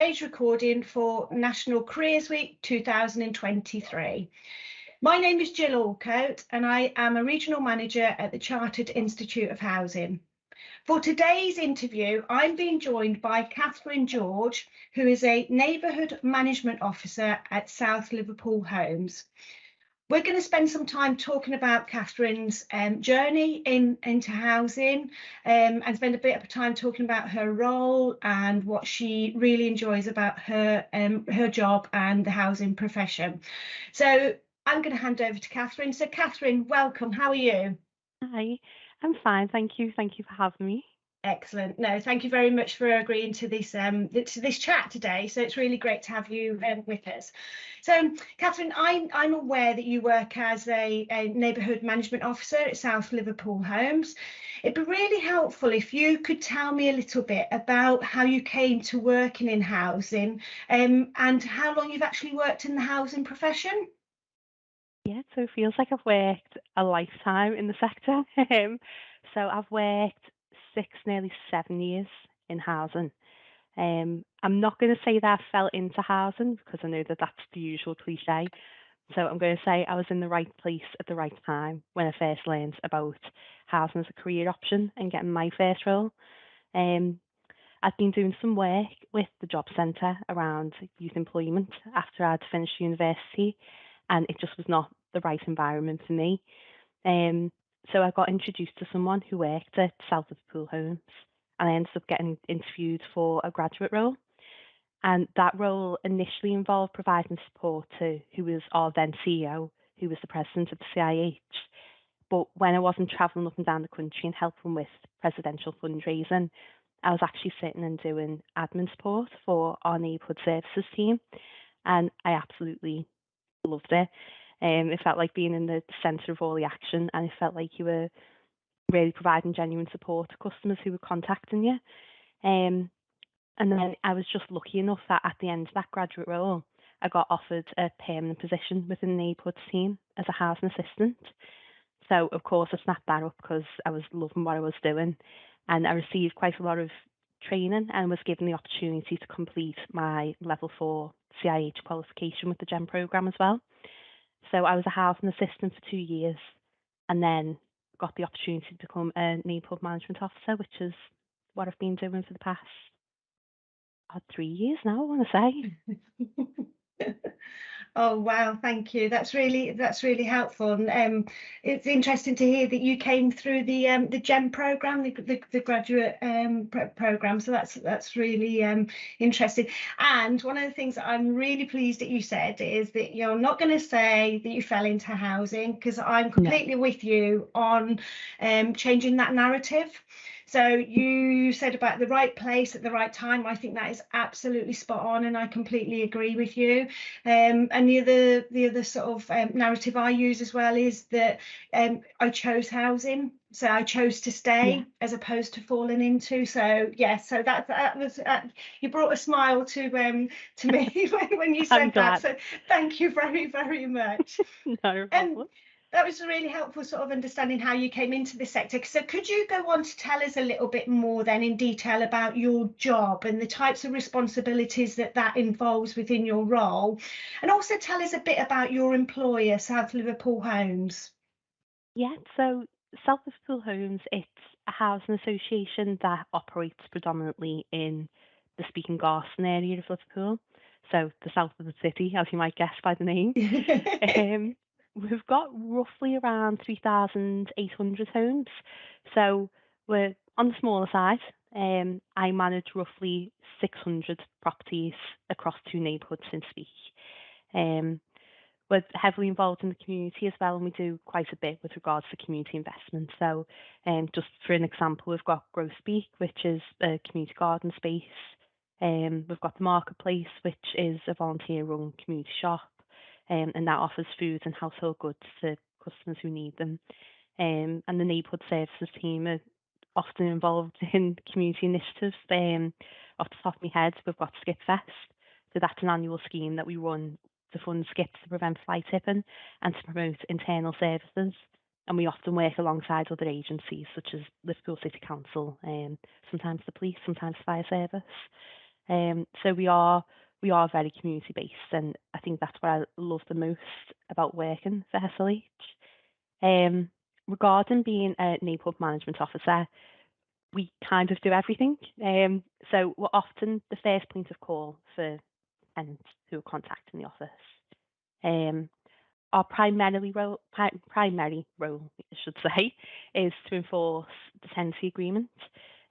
today's recording for National Careers Week 2023. My name is Jill Allcoat and I am a Regional Manager at the Chartered Institute of Housing. For today's interview, I'm being joined by Catherine George, who is a Neighbourhood Management Officer at South Liverpool Homes. We're going to spend some time talking about Catherine's journey into housing and spend a bit of time talking about her role and what she really enjoys about her job and the housing profession. So I'm going to hand over to Catherine. So Catherine, welcome. How are you? Hi, I'm fine. Thank you. Thank you for having me. Excellent. No, thank you very much for agreeing to this chat today. So it's really great to have you with us. So, Catherine, I'm aware that you work as a neighbourhood management officer at South Liverpool Homes. It'd be really helpful if you could tell me a little bit about how you came to working in housing and how long you've actually worked in the housing profession. Yeah, so it feels like I've worked a lifetime in the sector. So I've worked 6, nearly 7 years in housing. I'm not going to say that I fell into housing because I know that that's the usual cliche. So I'm going to say I was in the right place at the right time when I first learned about housing as a career option and getting my first role. I'd been doing some work with the job centre around youth employment after I'd finished university, and it just was not the right environment for me. So I got introduced to someone who worked at South Liverpool Homes, and I ended up getting interviewed for a graduate role. And that role initially involved providing support to who was our then CEO, who was the president of the CIH. But when I wasn't travelling up and down the country and helping with presidential fundraising, I was actually sitting and doing admin support for our neighbourhood services team, and I absolutely loved it. It felt like being in the centre of all the action, and it felt like you were really providing genuine support to customers who were contacting you. And then I was just lucky enough that at the end of that graduate role, I got offered a permanent position within the neighbourhood team as a housing assistant. So, of course, I snapped that up because I was loving what I was doing. And I received quite a lot of training and was given the opportunity to complete my level 4 CIH qualification with the GEM programme as well. So I was a housing assistant for 2 years and then got the opportunity to become a neighbourhood management officer, which is what I've been doing for the past 3 years now, I want to say. Oh wow, thank you. That's really helpful. And it's interesting to hear that you came through the GEM program, the graduate program. So that's really interesting. And one of the things that I'm really pleased that you said is that you're not going to say that you fell into housing, because I'm completely with you on changing that narrative. So you said about the right place at the right time. I think that is absolutely spot on, and I completely agree with you. And the other sort of narrative I use as well is that I chose housing, so I chose to stay as opposed to falling into. So so that was you brought a smile to me when you said that. So thank you very much. No problem. That was a really helpful sort of understanding how you came into the sector. So could you go on to tell us a little bit more then in detail about your job and the types of responsibilities that involves within your role, and also tell us a bit about your employer, South Liverpool Homes? Yeah, so South Liverpool Homes, it's a housing association that operates predominantly in the Speaking Garston area of Liverpool, so the south of the city, as you might guess by the name. We've got roughly around 3,800 homes, so we're on the smaller side. I manage roughly 600 properties across 2 neighbourhoods in Speak. We're heavily involved in the community as well, and we do quite a bit with regards to community investment. So just for an example, we've got Grow Speak, which is a community garden space. We've got the Marketplace, which is a volunteer-run community shop. And that offers food and household goods to customers who need them. And the neighbourhood services team are often involved in community initiatives. Off the top of my head, we've got Skip Fest. So that's an annual scheme that we run to fund skips to prevent fly tipping and to promote internal services. And we often work alongside other agencies such as Liverpool City Council, sometimes the police, sometimes fire service. So we are very community based, and I think that's what I love the most about working for SLH. Regarding being a neighbourhood management officer, we kind of do everything. So we're often the first point of call for tenants who are contacting the office. Our primary role, I should say, is to enforce the tenancy agreement.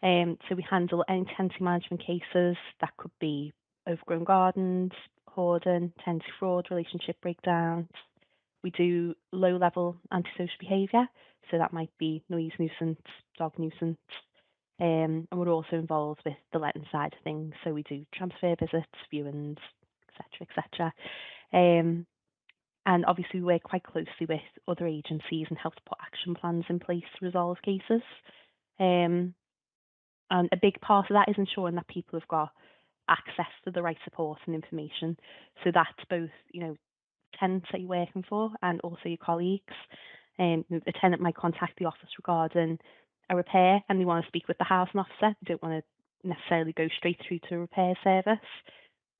So we handle any tenancy management cases that could be overgrown gardens, hoarding, tenancy fraud, relationship breakdowns. We do low-level antisocial behaviour, so that might be noise nuisance, dog nuisance, and we're also involved with the letting side of things. So we do transfer visits, viewings, etc., etc. And obviously we work quite closely with other agencies and help to put action plans in place to resolve cases. And a big part of that is ensuring that people have got access to the right support and information. So that's both, tenants that you're working for and also your colleagues. A tenant might contact the office regarding a repair and they want to speak with the housing officer. They don't want to necessarily go straight through to a repair service.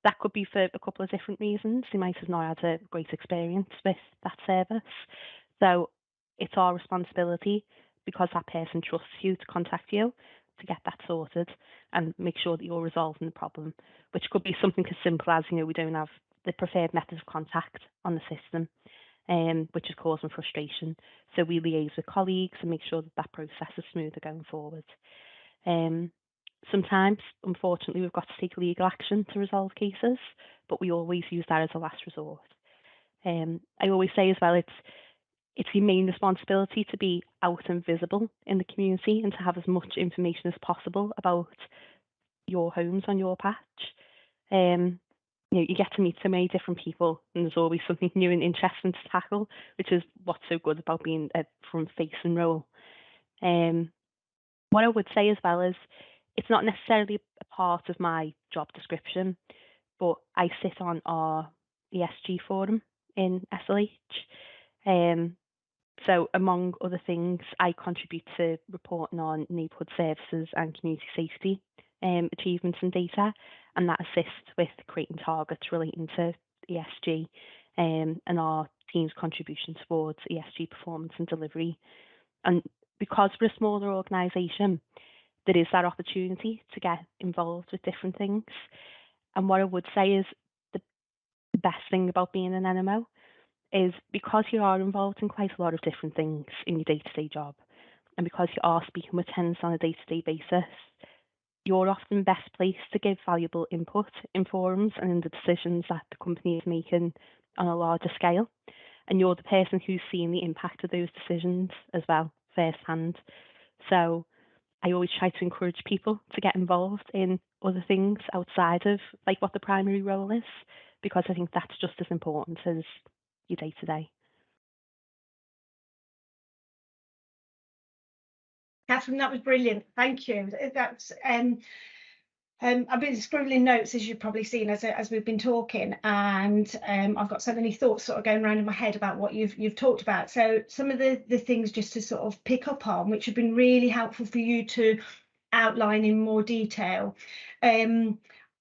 That could be for a couple of different reasons. They might have not had a great experience with that service. So it's our responsibility, because that person trusts you, to contact you to get that sorted and make sure that you're resolving the problem, which could be something as simple as, we don't have the preferred method of contact on the system, which is causing frustration. So we liaise with colleagues and make sure that that process is smoother going forward. Sometimes, unfortunately, we've got to take legal action to resolve cases, but we always use that as a last resort. I always say as well, it's your main responsibility to be out and visible in the community and to have as much information as possible about your homes on your patch. You get to meet so many different people, and there's always something new and interesting to tackle, which is what's so good about being a front-facing role. What I would say as well is, it's not necessarily a part of my job description, but I sit on our ESG forum in SLH. So among other things, I contribute to reporting on neighbourhood services and community safety achievements and data, and that assists with creating targets relating to ESG and our team's contribution towards ESG performance and delivery. And because we're a smaller organisation, there is that opportunity to get involved with different things. And what I would say is the best thing about being an NMO is, because you are involved in quite a lot of different things in your day-to-day job, and because you are speaking with tenants on a day-to-day basis, you're often best placed to give valuable input in forums and in the decisions that the company is making on a larger scale. And you're the person who's seeing the impact of those decisions as well, firsthand. So I always try to encourage people to get involved in other things outside of what the primary role is, because I think that's just as important as your day-to-day. Catherine, that was brilliant. Thank you. That's I've been scribbling notes, as you've probably seen, as we've been talking, and I've got so many thoughts sort of going around in my head about what you've talked about. So some of the things just to sort of pick up on, which have been really helpful for you to outline in more detail.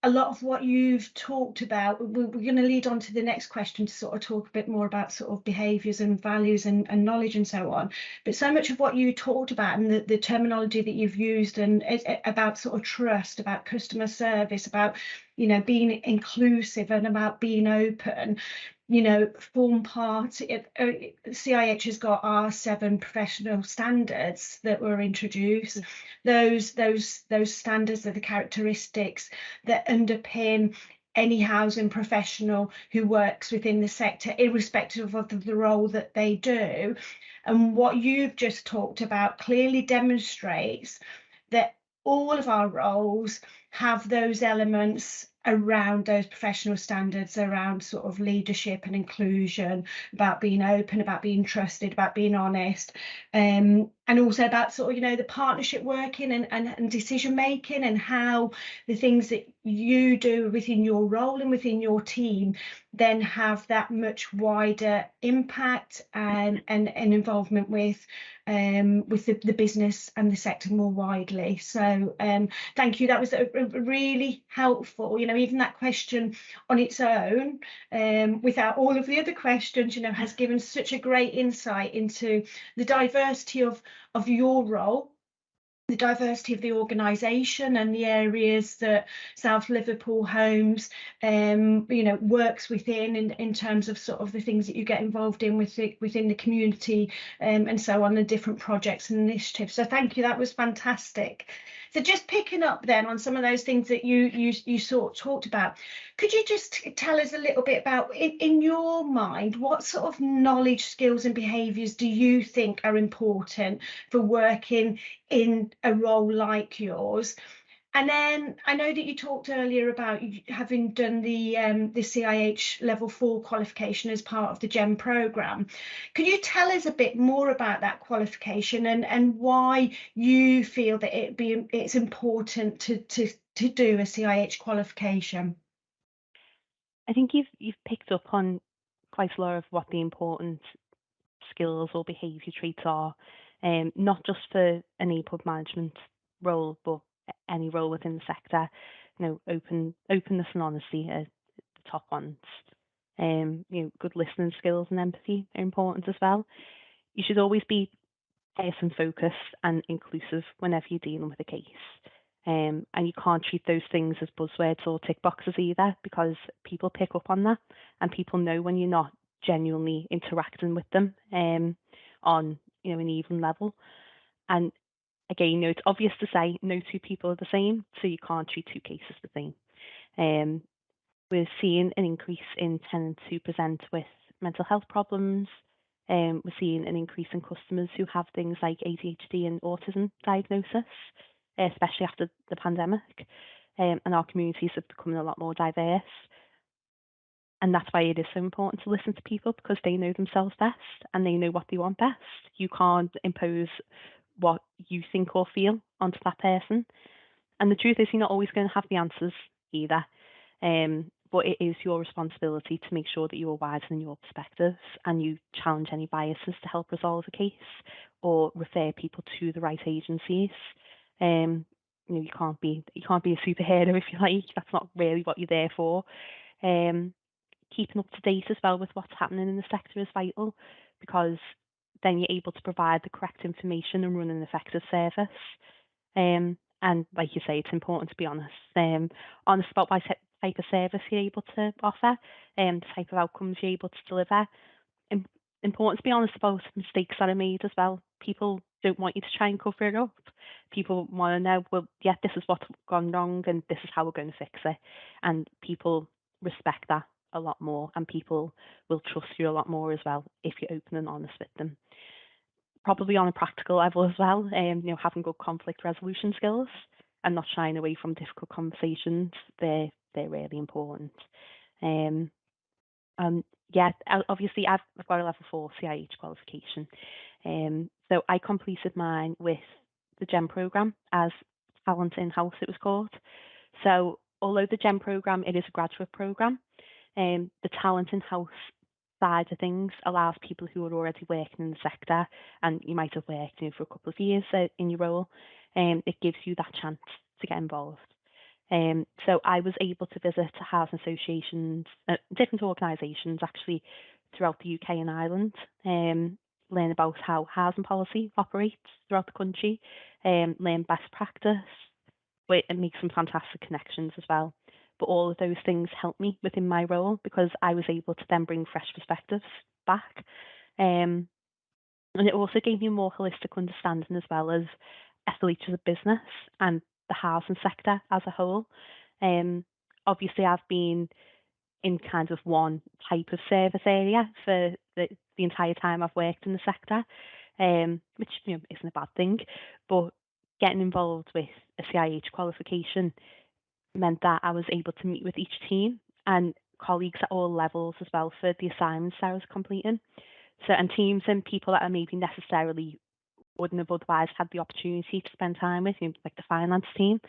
A lot of what you've talked about, we're going to lead on to the next question to sort of talk a bit more about sort of behaviours and values and knowledge and so on. But so much of what you talked about, and the terminology that you've used, and about sort of trust, about customer service, about being inclusive and about being open, form part. CIH has got our 7 professional standards that were introduced. Those standards are the characteristics that underpin any housing professional who works within the sector, irrespective of the role that they do. And what you've just talked about clearly demonstrates that all of our roles have those elements around those professional standards, around sort of leadership and inclusion, about being open, about being trusted, about being honest, and and also about sort of, you know, the partnership working and decision making, and how the things that you do within your role and within your team then have that much wider impact and involvement with the business and the sector more widely. So thank you. That was a really helpful, you know, even that question on its own, without all of the other questions, you know, has given such a great insight into the diversity of your role, the diversity of the organisation, and the areas that South Liverpool Homes, you know, works within in terms of sort of the things that you get involved in within the community, and so on, the different projects and initiatives. So thank you, that was fantastic. So just picking up then on some of those things that you sort of talked about, could you just tell us a little bit about, in your mind, what sort of knowledge, skills and behaviours do you think are important for working in a role like yours? And then I know that you talked earlier about having done the CIH level 4 qualification as part of the GEM programme. Could you tell us a bit more about that qualification and why you feel that it's important to do a CIH qualification? I think you've picked up on quite a lot of what the important skills or behaviour traits are, not just for a neighbourhood management role, but any role within the sector. You know, openness and honesty are the top ones. You know, good listening skills and empathy are important as well. You should always be person focused and inclusive whenever you're dealing with a case. And you can't treat those things as buzzwords or tick boxes either, because people pick up on that, and people know when you're not genuinely interacting with them on, you know, an even level. And again, you know, it's obvious to say no two people are the same, so you can't treat two cases the same. We're seeing an increase in tenants who present with mental health problems. We're seeing an increase in customers who have things like ADHD and autism diagnosis, especially after the pandemic. And our communities have become a lot more diverse. And that's why it is so important to listen to people, because they know themselves best and they know what they want best. You can't impose what you think or feel onto that person. And the truth is, you're not always going to have the answers either. But it is your responsibility to make sure that you are wider in your perspectives and you challenge any biases to help resolve a case or refer people to the right agencies. You know, you can't be a superhero, if you like. That's not really what you're there for. Keeping up to date as well with what's happening in the sector is vital, because then you're able to provide the correct information and run an effective service. And like you say, it's important to be honest. Honest about what type of service you're able to offer, the type of outcomes you're able to deliver. Important to be honest about mistakes that are made as well. People don't want you to try and cover it up. People want to know, well, yeah, this is what's gone wrong and this is how we're going to fix it. And people respect that a lot more, and people will trust you a lot more as well if you're open and honest with them. Probably on a practical level as well, you know, having good conflict resolution skills and not shying away from difficult conversations, they're really important. Yeah, obviously I've got a level 4 CIH qualification. So I completed mine with the GEM programme as Talent In-House, it was called. So although the GEM programme, it is a graduate programme, the Talent In-House side of things allows people who are already working in the sector, and you might have worked, you know, for a couple of years in your role, it gives you that chance to get involved. So I was able to visit housing associations, different organisations actually throughout the UK and Ireland, learn about how housing policy operates throughout the country, learn best practice, and make some fantastic connections as well. But all of those things helped me within my role, because I was able to then bring fresh perspectives back. And it also gave me a more holistic understanding as well as SLH as a business and the housing sector as a whole. Obviously, I've been in kind of one type of service area for the entire time I've worked in the sector, which, you know, isn't a bad thing. But getting involved with a CIH qualification meant that I was able to meet with each team and colleagues at all levels as well for the assignments I was completing. So, and teams and people that are maybe necessarily wouldn't have otherwise had the opportunity to spend time with, like the finance team.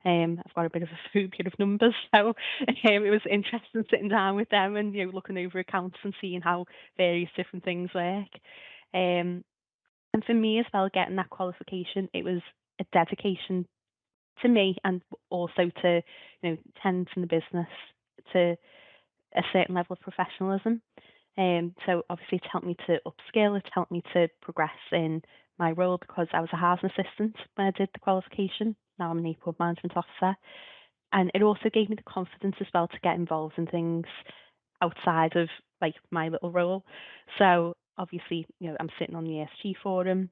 I've got a bit of a phobia of numbers, so it was interesting sitting down with them and looking over accounts and seeing how various different things work. Um, and for me as well, getting that qualification, it was a dedication to me and also to tenants in the business to a certain level of professionalism. So obviously it's helped me to upskill, it's helped me to progress in my role because I was a housing assistant when I did the qualification. Now I'm a neighbourhood management officer. And it also gave me the confidence as well to get involved in things outside of like my little role. So obviously, I'm sitting on the ESG forum.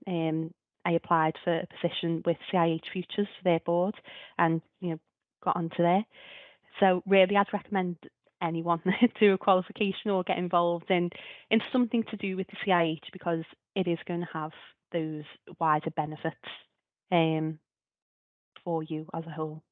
I applied for a position with CIH Futures for their board and, got onto there. So really, I'd recommend anyone do a qualification or get involved in something to do with the CIH because it is going to have those wider benefits um, for you as a whole.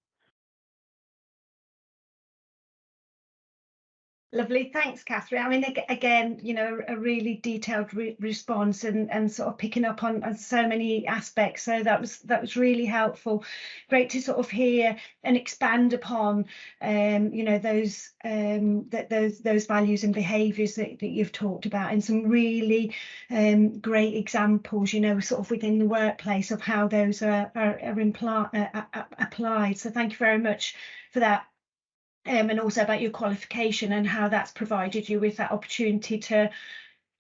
Lovely, thanks, Catherine. I mean, again, a really detailed response and sort of picking up on so many aspects. So that was really helpful. Great to sort of hear and expand upon, those those values and behaviours that you've talked about, and some really great examples, sort of within the workplace of how those are applied. So thank you very much for that. And also about your qualification and how that's provided you with that opportunity to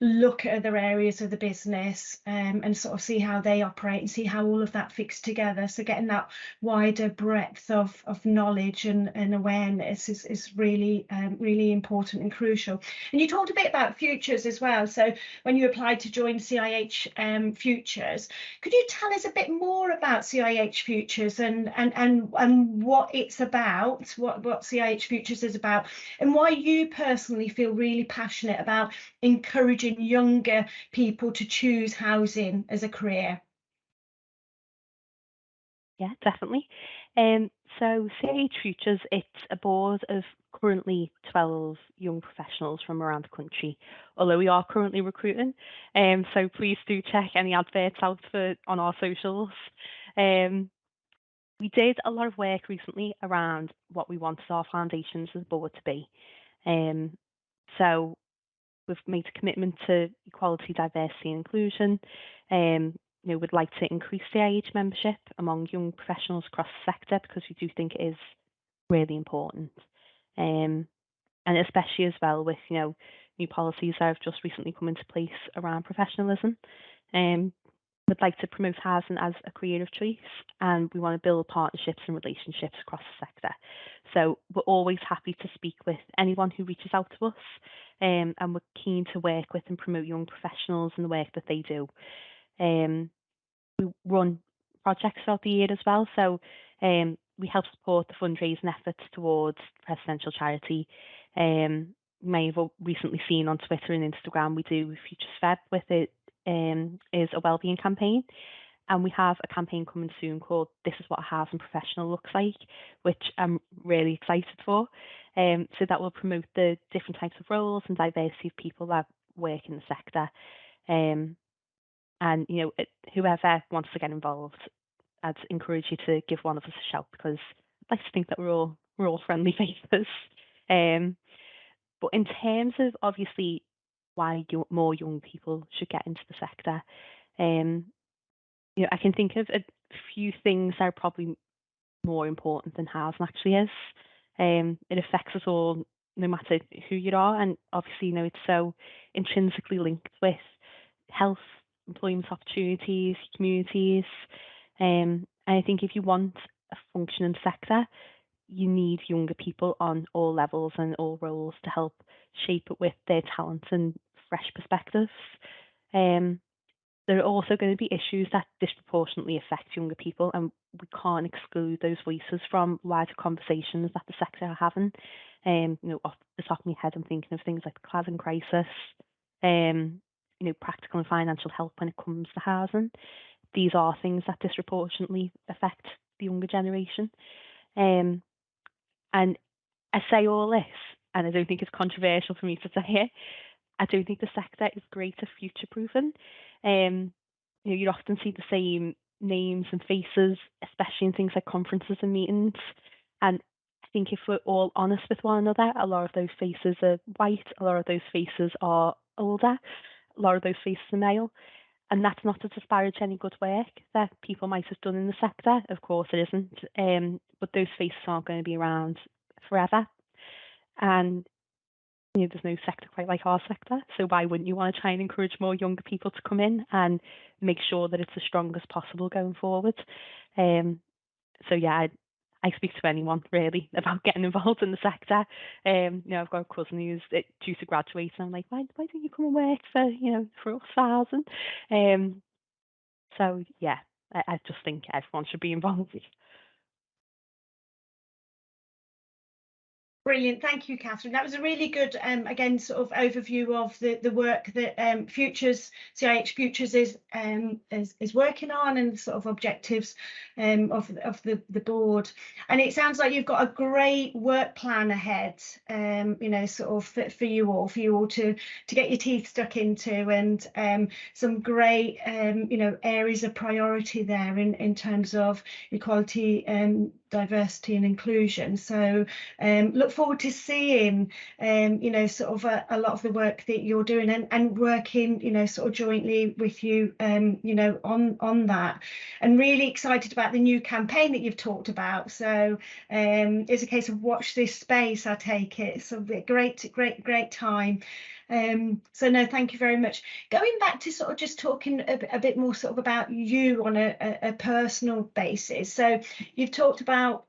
look at other areas of the business and sort of see how they operate and see how all of that fits together. So getting that wider breadth of knowledge and awareness is really really important and crucial. And you talked a bit about futures as well. So when you applied to join CIH Futures, could you tell us a bit more about CIH Futures and what it's about, what CIH Futures is about, and why you personally feel really passionate about encouraging younger people to choose housing as a career? Yeah, definitely. So CIH Futures, it's a board of currently 12 young professionals from around the country, although we are currently recruiting. So please do check any adverts out on our socials. We did a lot of work recently around what we wanted our foundations as a board to be. So we've made a commitment to equality, diversity and inclusion. We'd like to increase CIH membership among young professionals across the sector because we do think it is really important. And especially as well with, new policies that have just recently come into place around professionalism. We'd like to promote housing as a career of choice, and we want to build partnerships and relationships across the sector. So we're always happy to speak with anyone who reaches out to us, and we're keen to work with and promote young professionals and the work that they do. We run projects throughout the year as well, so we help support the fundraising efforts towards presidential charity. You may have recently seen on Twitter and Instagram we do Futures Feb with it. Is a wellbeing campaign, and we have a campaign coming soon called "This is what a housing professional looks like," which I'm really excited for. So that will promote the different types of roles and diversity of people that work in the sector. And whoever wants to get involved, I'd encourage you to give one of us a shout because I'd like to think that we're all friendly faces. But in terms of obviously why more young people should get into the sector, I can think of a few things that are probably more important than housing actually is. It affects us all no matter who you are, and obviously it's so intrinsically linked with health, employment opportunities, communities. And I think if you want a functioning sector, you need younger people on all levels and all roles to help shape it with their talents and fresh perspectives. Um, there are also going to be issues that disproportionately affect younger people, and we can't exclude those voices from wider conversations that the sector are having. Off the top of my head, I'm thinking of things like the cladding crisis, practical and financial help when it comes to housing. These are things that disproportionately affect the younger generation. Um, and I say all this, and I don't think it's controversial for me to say it. I don't think the sector is great at future proofing. you often see the same names and faces, especially in things like conferences and meetings. And I think if we're all honest with one another, a lot of those faces are white, a lot of those faces are older, a lot of those faces are male. And that's not to disparage any good work that people might have done in the sector. Of course, it isn't. But those faces aren't going to be around forever. And there's no sector quite like our sector. So why wouldn't you want to try and encourage more younger people to come in and make sure that it's as strong as possible going forward? So yeah, I speak to anyone really about getting involved in the sector. I've got a cousin who's due to graduate, and I'm like, why don't you come and work for us, thousand? So yeah, I just think everyone should be involved. Brilliant, thank you, Catherine. That was a really good, again, sort of overview of the work that Futures CIH Futures is working on, and the sort of objectives of the board. And it sounds like you've got a great work plan ahead, sort of for you all to get your teeth stuck into, and some great areas of priority there in terms of equality, diversity and inclusion. So look forward to seeing sort of a lot of the work that you're doing, and working sort of jointly with you on that, and really excited about the new campaign that you've talked about. So it's a case of watch this space, I take it. So great time. So no, thank you very much. Going back to sort of just talking a bit more sort of about you on a personal basis. So you've talked about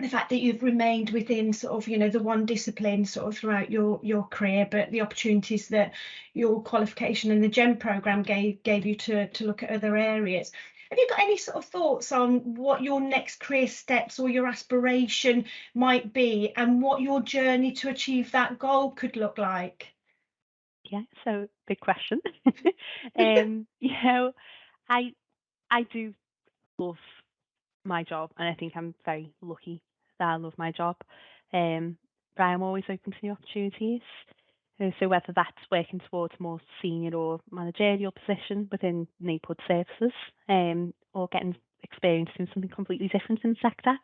the fact that you've remained within sort of the one discipline sort of throughout your career, but the opportunities that your qualification and the GEM programme gave you to look at other areas. Have you got any sort of thoughts on what your next career steps or your aspiration might be, and what your journey to achieve that goal could look like? Yeah, so big question. I I do love my job, and I think I'm very lucky that I love my job. But I am always open to new opportunities. So whether that's working towards a more senior or managerial position within neighbourhood services, or getting experience in something completely different in the sector,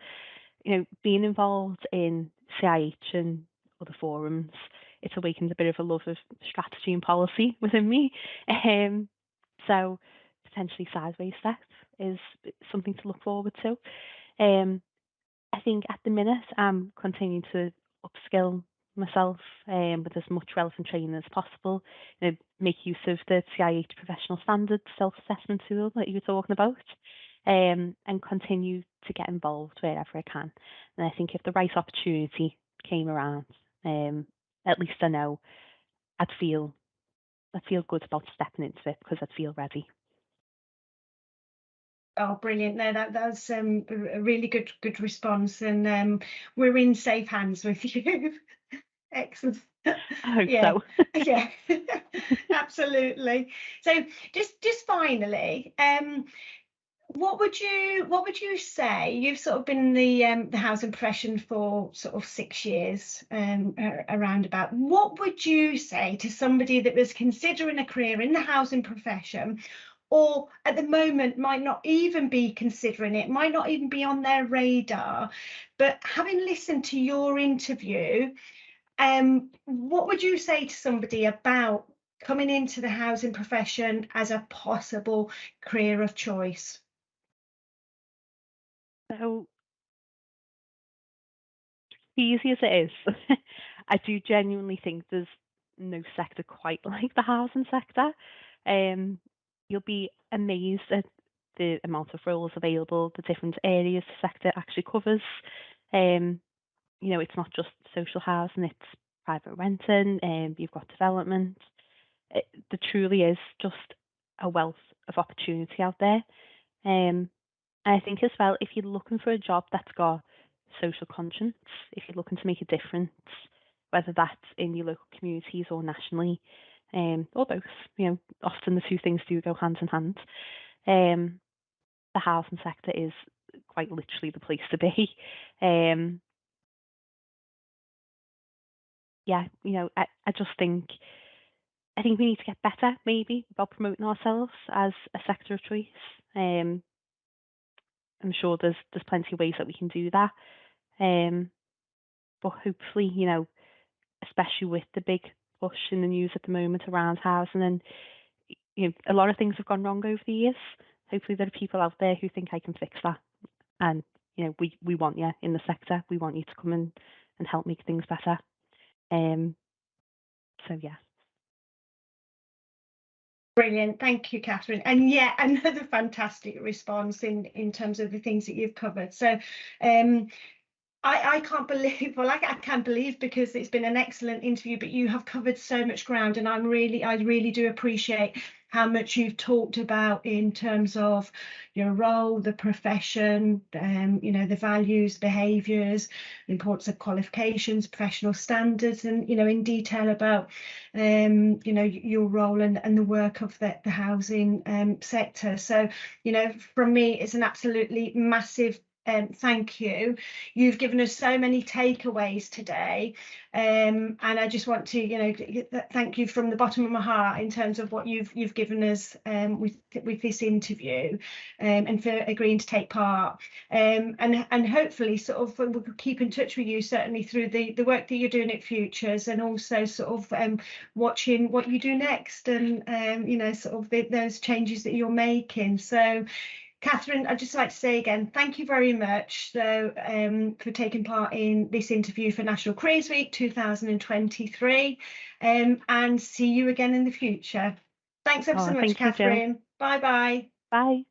being involved in CIH and other forums, it's awakened a bit of a love of strategy and policy within me. So potentially sideways steps is something to look forward to. I think at the minute I'm continuing to upskill myself with as much relevant training as possible. Make use of the CIH professional standards self-assessment tool that you were talking about, and continue to get involved wherever I can. And I think if the right opportunity came around, at least I know I'd feel good about stepping into it because I'd feel ready. Oh, brilliant. No, that's a really good response, and we're in safe hands with you. Excellent. I hope Yeah, so. yeah, absolutely. So just finally, what would you say? You've sort of been in the housing profession for sort of 6 years, around about. What would you say to somebody that was considering a career in the housing profession, or at the moment might not even be considering it, might not even be on their radar, but having listened to your interview, what would you say to somebody about coming into the housing profession as a possible career of choice? So easy as it is, I do genuinely think there's no sector quite like the housing sector. You'll be amazed at the amount of roles available, the different areas the sector actually covers. It's not just social housing, it's private renting, you've got development. There truly is just a wealth of opportunity out there. And I think as well, if you're looking for a job that's got social conscience, if you're looking to make a difference, whether that's in your local communities or nationally, or both, often the two things do go hand in hand. The housing sector is quite literally the place to be. Yeah, I just think I think we need to get better, maybe, about promoting ourselves as a sector of choice. I'm sure there's plenty of ways that we can do that. But hopefully, you know, especially with the big push in the news at the moment around housing, and you know, a lot of things have gone wrong over the years. Hopefully, there are people out there who think I can fix that, and you know, we want you in the sector. We want you to come and help make things better. So yeah. Brilliant, thank you, Catherine. And yeah, another fantastic response in terms of the things that you've covered. So I can't believe, well, I can believe, because it's been an excellent interview, but you have covered so much ground, and I really do appreciate how much you've talked about in terms of your role, the profession, you know, the values, behaviours, the importance of qualifications, professional standards, and, you know, in detail about, you know, your role and the work of the housing sector. So, you know, from me, it's an absolutely massive thank you. You've given us so many takeaways today, and I just want to, you know, thank you from the bottom of my heart in terms of what you've given us with this interview, and for agreeing to take part, and hopefully sort of we'll keep in touch with you, certainly through the work that you're doing at Futures, and also sort of watching what you do next, and you know, sort of those changes that you're making. So Catherine, I'd just like to say again, thank you very much for taking part in this interview for National Careers Week 2023, and see you again in the future. Thanks ever so much, Thank you, Jill. Catherine. Bye-bye. Bye.